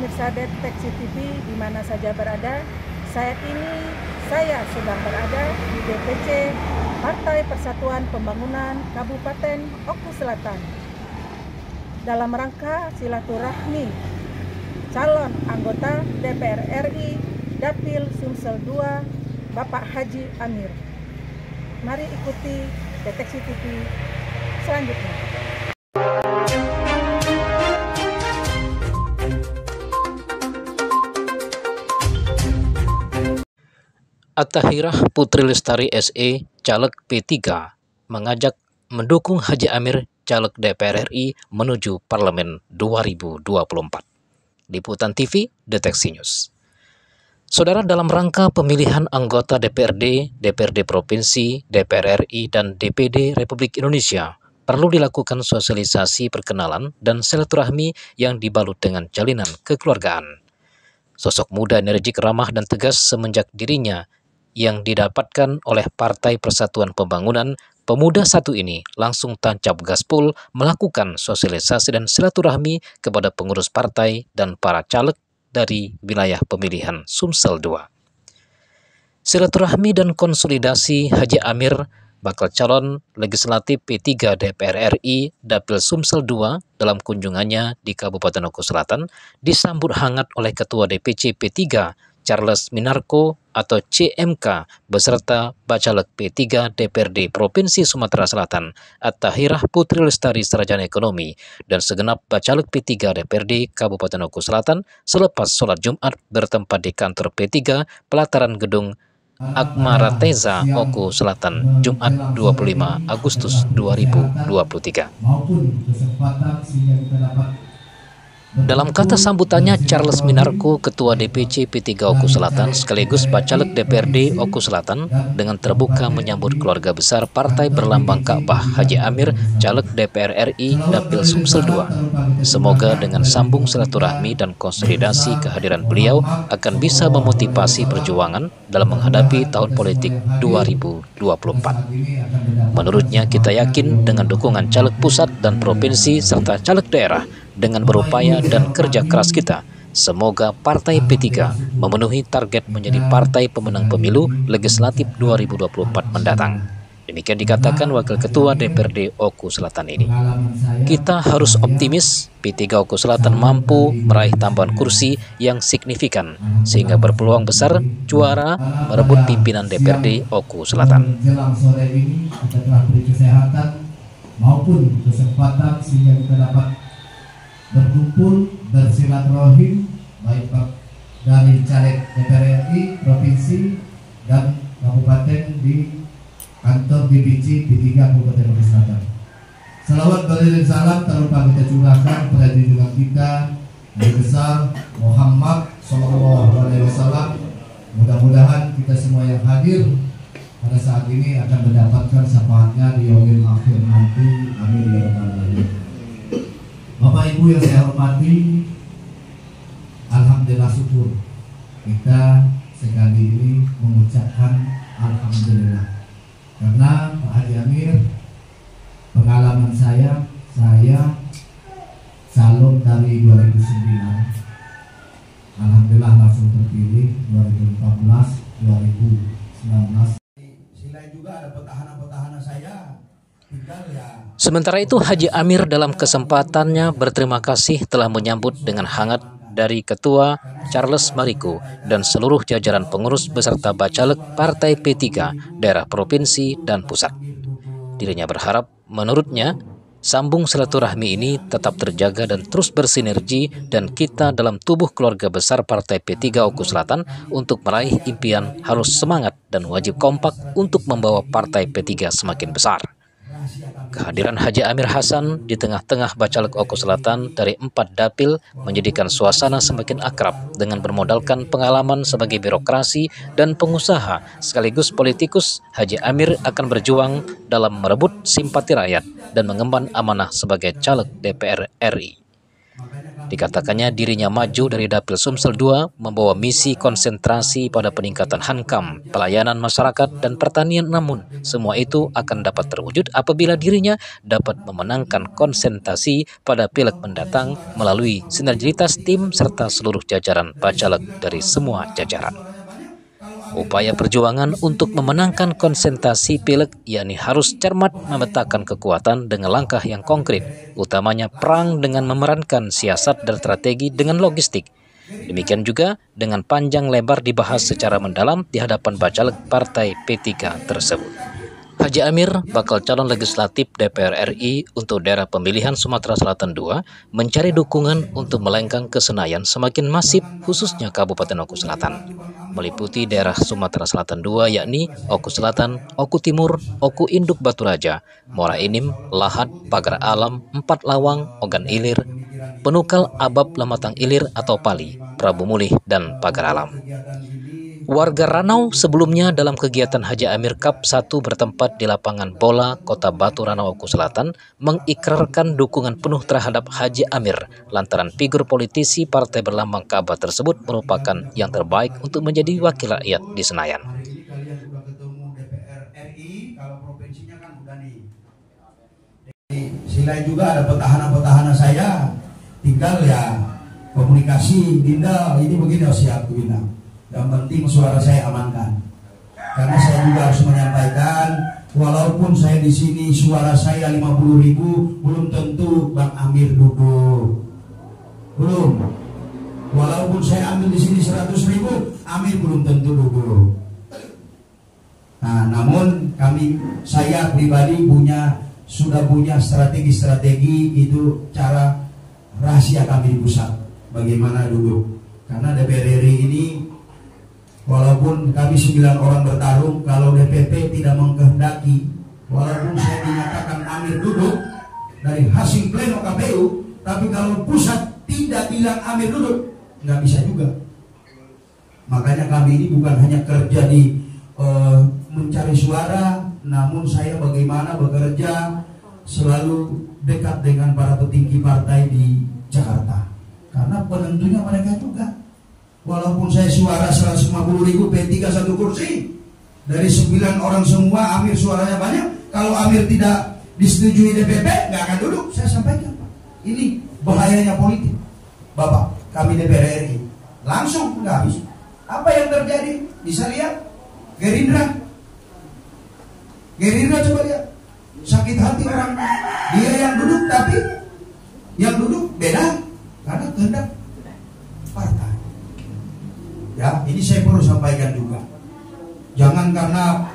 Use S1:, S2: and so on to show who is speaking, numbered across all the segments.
S1: pemirsa Deteksi TV di mana saja berada. Saat ini saya sedang berada di DPC Partai Persatuan Pembangunan Kabupaten Oku Selatan dalam rangka silaturahmi calon anggota DPR RI Dapil Sumsel 2 Bapak Haji Amir. Mari ikuti Deteksi TV selanjutnya.
S2: At-Tahirah Putri Lestari SE, Caleg P3, mengajak mendukung Haji Amir, Caleg DPR RI menuju Parlemen 2024. Liputan TV, Deteksi News. Saudara, dalam rangka pemilihan anggota DPRD, DPRD Provinsi, DPR RI, dan DPD Republik Indonesia, perlu dilakukan sosialisasi perkenalan dan silaturahmi yang dibalut dengan jalinan kekeluargaan. Sosok muda energik, ramah, dan tegas semenjak dirinya yang didapatkan oleh Partai Persatuan Pembangunan, pemuda satu ini langsung tancap gaspol melakukan sosialisasi dan silaturahmi kepada pengurus partai dan para caleg dari wilayah pemilihan Sumsel 2. Silaturahmi dan konsolidasi Haji Amir, bakal calon legislatif P3 DPR RI Dapil Sumsel 2 dalam kunjungannya di Kabupaten Oku Selatan disambut hangat oleh Ketua DPC P3 Charles Minarko atau CMK beserta Bacalek P3 DPRD Provinsi Sumatera Selatan At-Tahirah Putri Lestari Sarjana Ekonomi dan segenap Bacalek P3 DPRD Kabupaten Oku Selatan selepas sholat Jumat bertempat di kantor P3 pelataran gedung Akmarateza Oku Selatan Jumat 25 Agustus 2023. Dalam kata sambutannya, Charles Minarko, Ketua DPC P3 Oku Selatan sekaligus Bacalek DPRD Oku Selatan, dengan terbuka menyambut keluarga besar Partai Berlambang Ka'bah Haji Amir, Caleg DPR RI Dapil Sumsel 2. Semoga dengan sambung silaturahmi dan konsolidasi kehadiran beliau akan bisa memotivasi perjuangan dalam menghadapi tahun politik 2024. Menurutnya, kita yakin dengan dukungan caleg pusat dan provinsi serta caleg daerah, dengan berupaya dan kerja keras kita, semoga Partai P3 memenuhi target menjadi partai pemenang pemilu legislatif 2024 mendatang. Demikian dikatakan Wakil Ketua DPRD Oku Selatan ini. Kita harus optimis P3 Oku Selatan mampu meraih tambahan kursi yang signifikan sehingga berpeluang besar juara merebut pimpinan DPRD Oku Selatan.
S3: Menjelang sore ini kita telah beri kesehatan maupun kesempatan sehingga kita dapat berkumpul bersilaturahim baik dari caleg DPR RI provinsi dan kabupaten di kantor DPC P3 Kabupaten Oku Selatan. Salawat beriring salam tak lupa kita curahkan pada junjungan kita Nabi besar Muhammad SAW. Mudah-mudahan kita semua yang hadir pada saat ini akan mendapatkan syafaatnya di yaumil akhir nanti. Amin ya rabbal alamin. Bapak Ibu yang saya hormati, alhamdulillah syukur kita sekali ini mengucapkan alhamdulillah karena Pak Haji Amir, pengalaman saya calon dari 2009, alhamdulillah langsung terpilih 2014, 2019. Selain juga ada petahana-petahana saya.
S2: Sementara itu, Haji Amir dalam kesempatannya berterima kasih telah menyambut dengan hangat dari Ketua Charles Mariko dan seluruh jajaran pengurus beserta Bacalek Partai P3 daerah provinsi dan pusat. Dirinya berharap, menurutnya, sambung silaturahmi ini tetap terjaga dan terus bersinergi dan kita dalam tubuh keluarga besar Partai P3 Oku Selatan untuk meraih impian harus semangat dan wajib kompak untuk membawa Partai P3 semakin besar. Kehadiran Haji Amir Hasan di tengah-tengah Bacalek Oku Selatan dari 4 dapil menjadikan suasana semakin akrab dengan bermodalkan pengalaman sebagai birokrasi dan pengusaha sekaligus politikus. Haji Amir akan berjuang dalam merebut simpati rakyat dan mengemban amanah sebagai caleg DPR RI. Dikatakannya dirinya maju dari Dapil Sumsel II membawa misi konsentrasi pada peningkatan hankam, pelayanan masyarakat, dan pertanian, namun semua itu akan dapat terwujud apabila dirinya dapat memenangkan konsentrasi pada pileg mendatang melalui sinergitas tim serta seluruh jajaran Bacalek dari semua jajaran. Upaya perjuangan untuk memenangkan konsentrasi pileg yakni harus cermat memetakan kekuatan dengan langkah yang konkret, utamanya perang dengan memerankan siasat dan strategi dengan logistik. Demikian juga dengan panjang lebar dibahas secara mendalam di hadapan Bacalek Partai P3 tersebut. Haji Amir, bakal calon legislatif DPR RI untuk daerah pemilihan Sumatera Selatan II, mencari dukungan untuk melenggang ke Senayan semakin masif, khususnya Kabupaten Oku Selatan. Meliputi daerah Sumatera Selatan II yakni Oku Selatan, Oku Timur, Oku Induk Batu Raja, Muara Enim, Lahat, Pagar Alam, Empat Lawang, Ogan Ilir, Penukal, Abab, Lamatang Ilir atau Pali, Prabu Mulih, dan Pagar Alam. Warga Ranau sebelumnya dalam kegiatan Haji Amir Cup 1 bertempat di lapangan bola Kota Batu Ranau Oku Selatan mengikrarkan dukungan penuh terhadap Haji Amir lantaran figur politisi partai berlambang Ka'bah tersebut merupakan yang terbaik untuk menjadi wakil rakyat di Senayan.
S4: Hari ini kalian sudah ketemu DPR RI, kalau provinsinya kan udah nih. Di Silai juga ada petahana-petahana saya, tinggal ya komunikasi, Dinda ini begini, siap Dinda. Yang penting suara saya amankan, karena saya juga harus menyampaikan, walaupun saya di sini suara saya 50.000, belum tentu Bang Amir duduk, belum. Walaupun saya ambil di sini 100.000, Amir belum tentu duduk. Nah, namun saya pribadi sudah punya strategi itu, cara rahasia kami di pusat, bagaimana duduk. Karena DPR RI ini, walaupun kami 9 orang bertarung, kalau DPP tidak mengkehendaki, walaupun saya dinyatakan Amir duduk dari hasil pleno KPU, tapi kalau pusat tidak bilang Amir duduk, nggak bisa juga. Makanya kami ini bukan hanya kerja di mencari suara, namun saya bagaimana bekerja selalu dekat dengan para petinggi partai di Jakarta, karena penentunya mereka juga. Walaupun saya suara 150.000, P3 1 kursi, dari 9 orang semua Amir suaranya banyak. Kalau Amir tidak disetujui DPP, nggak akan duduk. Saya sampaikan, ini bahayanya politik, Bapak, kami DPR RI. Langsung nggak habis. Apa yang terjadi? Bisa lihat Gerindra coba lihat, sakit hati orang, dia yang duduk, tapi yang duduk beda karena kehendak partai. Ya, ini saya perlu sampaikan juga. Jangan karena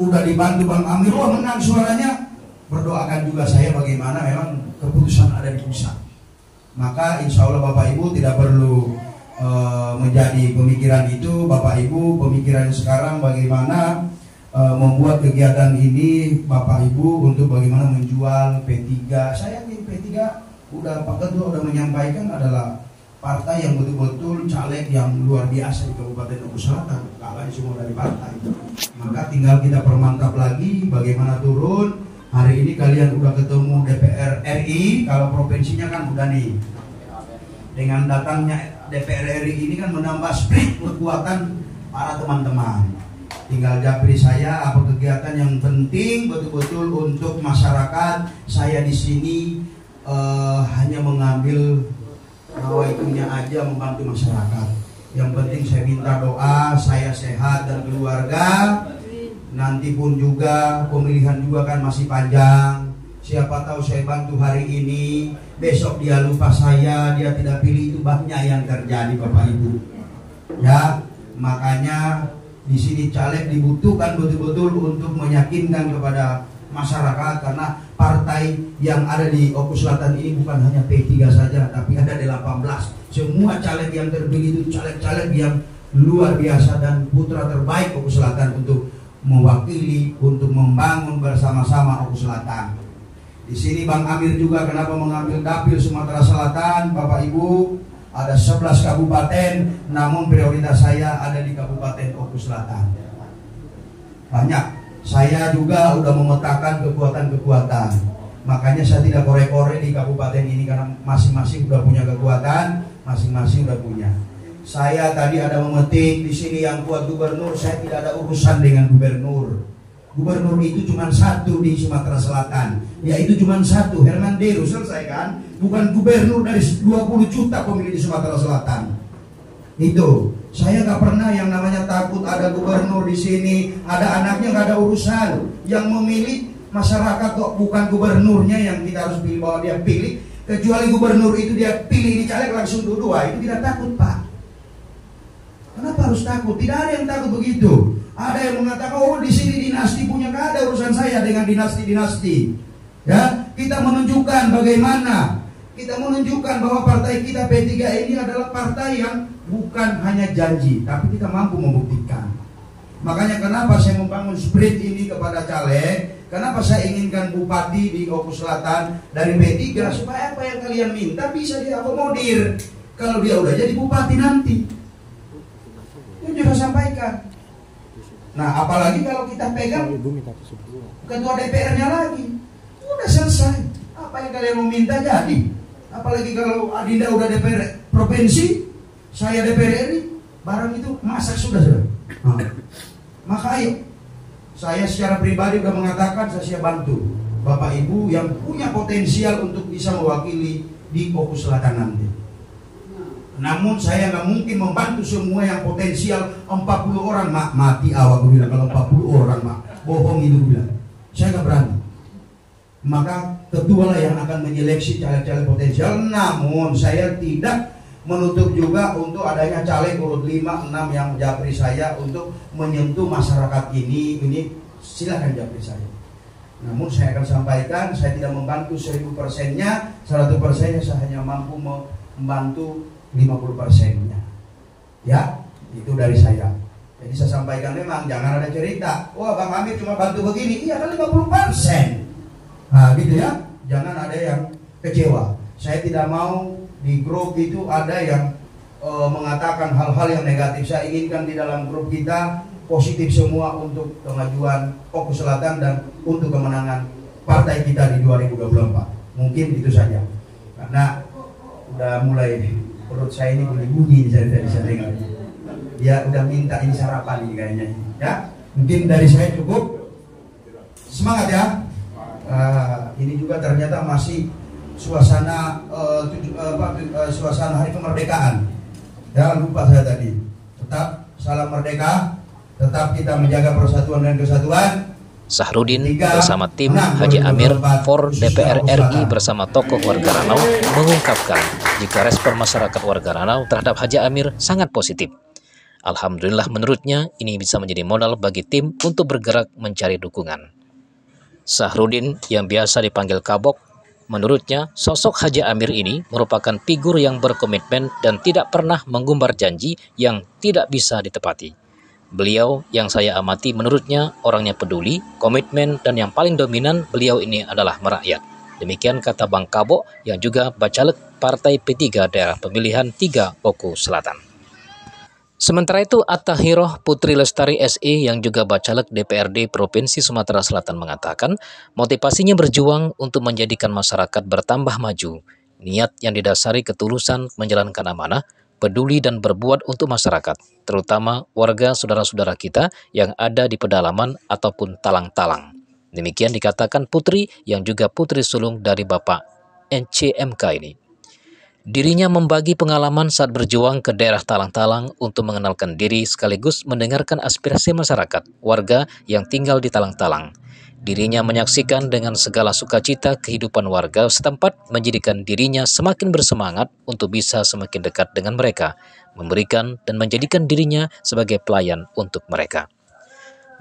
S4: udah dibantu Bang Amir, menang suaranya, berdoakan juga saya bagaimana memang keputusan ada di pusat. Maka insya Allah Bapak Ibu tidak perlu menjadi pemikiran itu. Bapak Ibu pemikiran sekarang bagaimana membuat kegiatan ini Bapak Ibu untuk bagaimana menjual P3. Saya yakin P3 Pak Ketua udah menyampaikan adalah partai yang betul-betul caleg yang luar biasa di Kabupaten Oku Selatan, kalah semua dari partai. Maka tinggal kita permantap lagi bagaimana turun. Hari ini kalian udah ketemu DPR RI, kalau provinsinya kan udah nih. Dengan datangnya DPR RI ini kan menambah spirit kekuatan para teman-teman. Tinggal japri saya apa kegiatan yang penting betul-betul untuk masyarakat. Saya di sini hanya mengambil itunya aja, membantu masyarakat. Yang penting saya minta doa, saya sehat dan keluarga. Nanti pun juga pemilihan juga kan masih panjang. Siapa tahu saya bantu hari ini, besok dia lupa saya, dia tidak pilih, itu banyak yang terjadi Bapak Ibu. Ya, makanya di sini caleg dibutuhkan betul-betul untuk meyakinkan kepada masyarakat, karena partai yang ada di Oku Selatan ini bukan hanya P3 saja, tapi ada 18. Semua caleg yang terpilih itu caleg-caleg yang luar biasa dan putra terbaik Oku Selatan untuk mewakili, untuk membangun bersama-sama Oku Selatan. Di sini Bang Amir juga kenapa mengambil dapil Sumatera Selatan, Bapak Ibu, ada 11 kabupaten, namun prioritas saya ada di Kabupaten Oku Selatan. Banyak. Saya juga udah memetakan kekuatan-kekuatan. Makanya saya tidak korek-korek di kabupaten ini karena masing-masing sudah punya kekuatan, masing-masing sudah punya. Saya tadi ada memetik di sini yang kuat gubernur, saya tidak ada urusan dengan gubernur. Gubernur itu cuma satu di Sumatera Selatan, yaitu cuma satu, Herman Deru, selesai kan? Bukan gubernur dari 20 juta pemilih di Sumatera Selatan. Itu, saya nggak pernah yang namanya takut ada gubernur di sini, ada anaknya nggak ada urusan. Yang memilih masyarakat kok, bukan gubernurnya yang kita harus pilih bahwa dia pilih. Kecuali gubernur itu dia pilih di caleg langsung dua, itu tidak takut Pak. Kenapa harus takut? Tidak ada yang takut begitu. Ada yang mengatakan, oh di sini dinasti punya, nggak ada urusan saya dengan dinasti-dinasti. Ya, kita menunjukkan bagaimana. Kita menunjukkan bahwa partai kita P3 ini adalah partai yang bukan hanya janji, tapi kita mampu membuktikan. Makanya kenapa saya membangun spirit ini kepada caleg, kenapa saya inginkan bupati di Oku Selatan dari P3, supaya apa yang kalian minta bisa diakomodir. Kalau dia udah jadi bupati nanti, itu juga sampaikan. Nah, apalagi kalau kita pegang ketua DPR-nya lagi, udah selesai. Apa yang kalian mau minta jadi. Apalagi kalau Adinda udah DPR provinsi, saya DPR RI, barang itu masak sudah. Nah, maka ayo, saya secara pribadi sudah mengatakan saya siap bantu Bapak Ibu yang punya potensial untuk bisa mewakili di Oku Selatan nanti. Namun saya nggak mungkin membantu semua yang potensial 40 orang, mati awak bilang kalau 40 orang bohong itu bilang. Saya nggak berani. Maka ketua lah yang akan menyeleksi caleg-caleg potensial. Namun saya tidak menutup juga untuk adanya caleg urut 5, 6 yang japri saya untuk menyentuh masyarakat ini silakan japri saya. Namun saya akan sampaikan, saya tidak membantu 1000%-nya, 100%-nya saya hanya mampu membantu 50%-nya. Ya, itu dari saya. Jadi saya sampaikan memang jangan ada cerita, wah Bang Amir cuma bantu begini, iya kan 50%. Nah gitu ya, jangan ada yang kecewa. Saya tidak mau di grup itu ada yang mengatakan hal-hal yang negatif. Saya inginkan di dalam grup kita positif semua untuk kemajuan Oku Selatan dan untuk kemenangan partai kita di 2024. Mungkin itu saja. Karena udah mulai perut saya ini bunyi-bunyi saya dengar. Dia udah minta ini sarapan ini kayaknya. Ya, mungkin dari saya cukup. Semangat ya. Ini juga ternyata masih suasana suasana hari kemerdekaan. Jangan lupa saya tadi. Tetap salam merdeka. Tetap kita menjaga persatuan dan kesatuan.
S2: Sahrudin bersama tim Haji Amir for DPR RI bersama tokoh warga Ranau mengungkapkan jika respon masyarakat warga Ranau terhadap Haji Amir sangat positif. Alhamdulillah menurutnya ini bisa menjadi modal bagi tim untuk bergerak mencari dukungan. Sahrudin yang biasa dipanggil Kabok, menurutnya sosok Haji Amir ini merupakan figur yang berkomitmen dan tidak pernah mengumbar janji yang tidak bisa ditepati. Beliau yang saya amati menurutnya orangnya peduli, komitmen, dan yang paling dominan beliau ini adalah merakyat. Demikian kata Bang Kabok yang juga bacalek Partai P3 daerah pemilihan 3 Oku Selatan. Sementara itu, Attahiroh Putri Lestari SE yang juga bacalek DPRD Provinsi Sumatera Selatan mengatakan motivasinya berjuang untuk menjadikan masyarakat bertambah maju, niat yang didasari ketulusan menjalankan amanah, peduli dan berbuat untuk masyarakat, terutama warga saudara-saudara kita yang ada di pedalaman ataupun talang-talang. Demikian dikatakan Putri yang juga putri sulung dari Bapak NCMK ini. Dirinya membagi pengalaman saat berjuang ke daerah talang-talang untuk mengenalkan diri sekaligus mendengarkan aspirasi masyarakat, warga yang tinggal di talang-talang. Dirinya menyaksikan dengan segala sukacita kehidupan warga setempat menjadikan dirinya semakin bersemangat untuk bisa semakin dekat dengan mereka, memberikan dan menjadikan dirinya sebagai pelayan untuk mereka.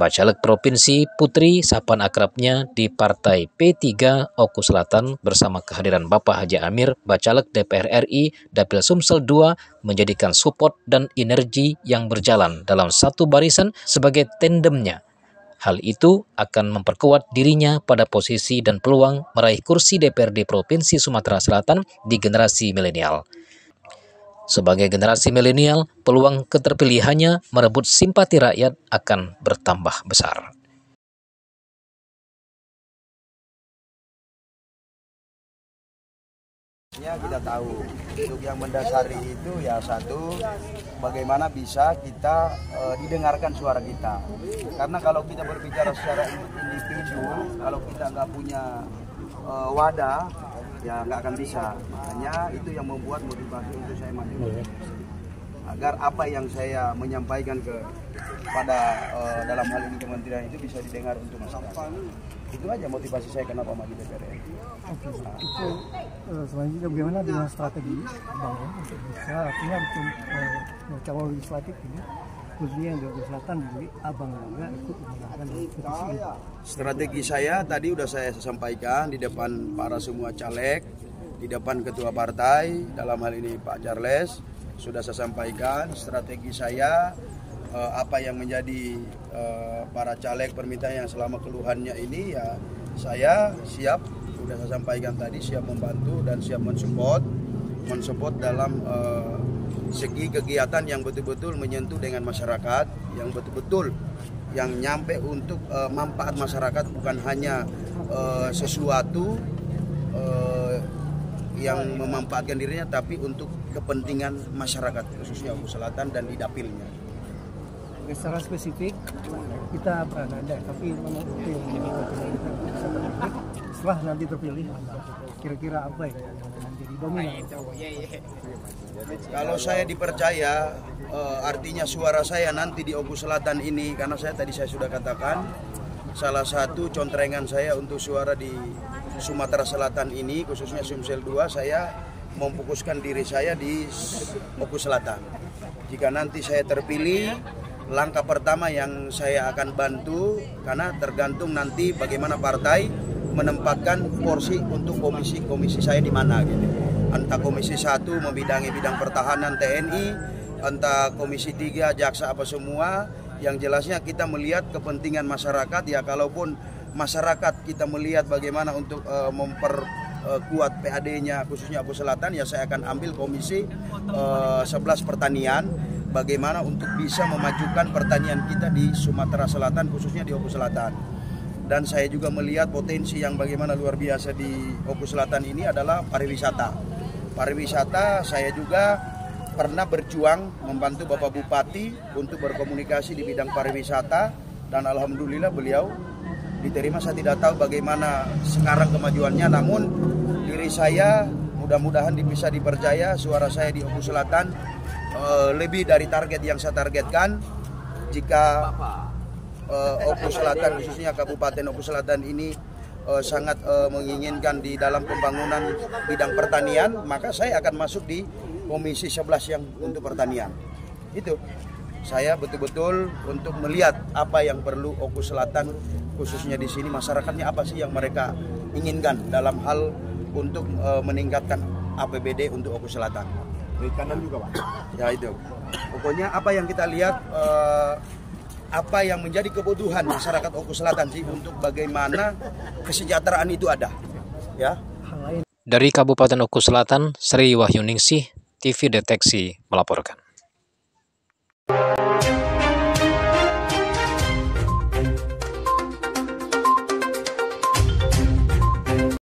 S2: Bacalek Provinsi Putri sapaan akrabnya di Partai P3 Oku Selatan bersama kehadiran Bapak Haji Amir, Bacalek DPR RI, Dapil Sumsel II menjadikan support dan energi yang berjalan dalam satu barisan sebagai tandemnya. Hal itu akan memperkuat dirinya pada posisi dan peluang meraih kursi DPRD Provinsi Sumatera Selatan di generasi milenial. Sebagai generasi milenial, peluang keterpilihannya merebut simpati rakyat akan bertambah besar.
S5: Kita tahu untuk yang mendasari itu ya satu, bagaimana bisa kita didengarkan suara kita. Karena kalau kita berbicara secara individu, kalau kita nggak punya wadah, ya nggak akan bisa. Makanya itu yang membuat motivasi untuk saya maju. Agar apa yang saya menyampaikan pada dalam hal ini kementerian itu bisa didengar untuk masyarakat. Itu aja motivasi saya kenapa maju DPR RI.
S6: Oke, itu selanjutnya bagaimana dengan strategi Bang untuk bisa artinya untuk calon legislatif ini khususnya yang di Oku Selatan jadi Abang juga ikut memenangkan petisi ini.
S5: Strategi saya tadi udah saya sampaikan di depan para semua caleg, di depan ketua partai, dalam hal ini Pak Charles, sudah saya sampaikan strategi saya apa yang menjadi para caleg permintaan yang selama keluhannya ini ya saya siap, sudah saya sampaikan tadi, siap membantu dan siap mensupport dalam segi kegiatan yang betul-betul menyentuh dengan masyarakat, yang betul-betul yang nyampe untuk manfaat masyarakat, bukan hanya sesuatu yang memanfaatkan dirinya, tapi untuk kepentingan masyarakat khususnya Oku Selatan dan di dapilnya.
S6: Secara spesifik kita pernah ada, tapi memang itu yang setelah nanti terpilih kira-kira apa yang menjadi dominan?
S5: Kalau saya dipercaya, artinya suara saya nanti di Oku Selatan ini, karena saya sudah katakan salah satu contrengan saya untuk suara di Sumatera Selatan ini, khususnya Sumsel 2, saya memfokuskan diri saya di Oku Selatan. Jika nanti saya terpilih, langkah pertama yang saya akan bantu, karena tergantung nanti bagaimana partai menempatkan porsi untuk komisi saya di mana gitu. Entah komisi 1 membidangi bidang pertahanan TNI, entah komisi 3 jaksa apa semua. Yang jelasnya kita melihat kepentingan masyarakat ya, kalaupun masyarakat kita melihat bagaimana untuk memperkuat PAD-nya khususnya Oku Selatan, ya saya akan ambil komisi 11 pertanian, bagaimana untuk bisa memajukan pertanian kita di Sumatera Selatan khususnya di Oku Selatan. Dan saya juga melihat potensi yang bagaimana luar biasa di Oku Selatan ini adalah pariwisata. Pariwisata saya juga pernah berjuang membantu Bapak Bupati untuk berkomunikasi di bidang pariwisata, dan alhamdulillah beliau diterima. Saya tidak tahu bagaimana sekarang kemajuannya, namun diri saya mudah-mudahan bisa dipercaya suara saya di Oku Selatan lebih dari target yang saya targetkan. Jika Oku Selatan khususnya Kabupaten Oku Selatan ini sangat menginginkan di dalam pembangunan bidang pertanian, maka saya akan masuk di komisi 11 yang untuk pertanian. Itu saya betul-betul untuk melihat apa yang perlu Oku Selatan khususnya di sini, masyarakatnya apa sih yang mereka inginkan dalam hal untuk meningkatkan APBD untuk Oku Selatan.
S7: Perikanan juga Pak.
S5: Ya itu. Pokoknya apa yang kita lihat, apa yang menjadi kebutuhan masyarakat Oku Selatan sih, untuk bagaimana kesejahteraan itu ada. Ya.
S2: Dari Kabupaten Oku Selatan, Sri Wahyuningsih, TV Deteksi melaporkan.